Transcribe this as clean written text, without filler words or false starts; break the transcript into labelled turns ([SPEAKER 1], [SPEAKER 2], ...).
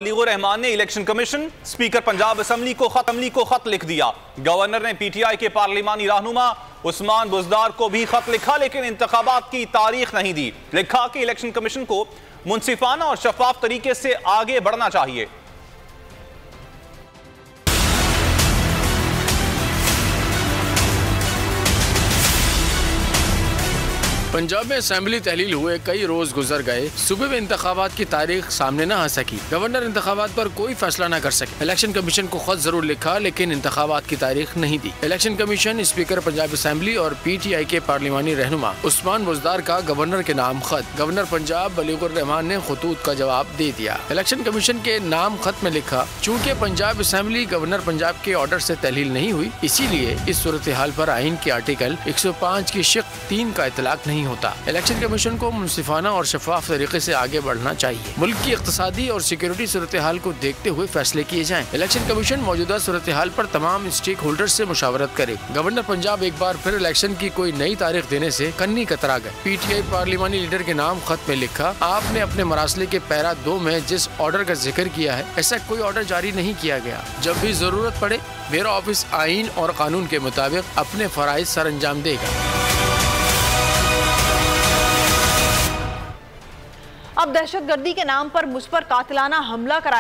[SPEAKER 1] वलीगुर रहमान ने election commission, speaker Punjab assembly को खत लिख दिया। गवर्नर ने पीटीआई के पार्लिमानी रहनुमा उस्मान बुज़दार को भी खत लिखा, लेकिन इंतखाबात की तारीख नहीं दी। लिखा कि इलेक्शन कमीशन को मुनसिफाना और शफाफ तरीके से आगे बढ़ना चाहिए।
[SPEAKER 2] पंजाब में असेंबली तहलील हुए कई रोज गुजर गए, सुबह में इंतखाबात की तारीख सामने न आ सकी। गवर्नर इंतखाबात पर कोई फैसला न कर सके। इलेक्शन कमीशन को खत जरूर लिखा, लेकिन इंतखाबात की तारीख नहीं दी। Election commission, speaker Punjab assembly और पीटीआई के पार्लिमानी रहनुमा उस्मान बुज़दार का गवर्नर के नाम खत। गवर्नर पंजाब वलीगुर रहमान ने खतूत का जवाब दे दिया। इलेक्शन कमीशन के नाम खत में लिखा, चूँकि पंजाब असेंबली गवर्नर पंजाब के ऑर्डर से तहलील नहीं हुई, इसीलिए इस सूरत हाल पर आइन के आर्टिकल 105 की शिक 3 का इतलाक नहीं होता। इलेक्शन कमीशन को मुनसिफाना और शफाफ तरीके से आगे बढ़ना चाहिए। मुल्क की इक्तिसादी और सिक्योरिटी सूरत हाल को देखते हुए फैसले किए जाएं। इलेक्शन कमीशन मौजूदा सूरत हाल पर तमाम स्टेक होल्डर से मुशावरत करे। गवर्नर पंजाब एक बार फिर इलेक्शन की कोई नई तारीख देने से कन्नी कतरा गए। पीटीआई पार्लिमानी लीडर के नाम खत में लिखा, आपने अपने मरासले के पैरा 2 में जिस ऑर्डर का जिक्र किया है, ऐसा कोई ऑर्डर जारी नहीं किया गया। जब भी जरूरत पड़े मेरा ऑफिस आइन और कानून के मुताबिक अपने फराइज सर अंजाम देगा।
[SPEAKER 3] अब दहशतगर्दी के नाम पर मुझ पर कातिलाना हमला कराया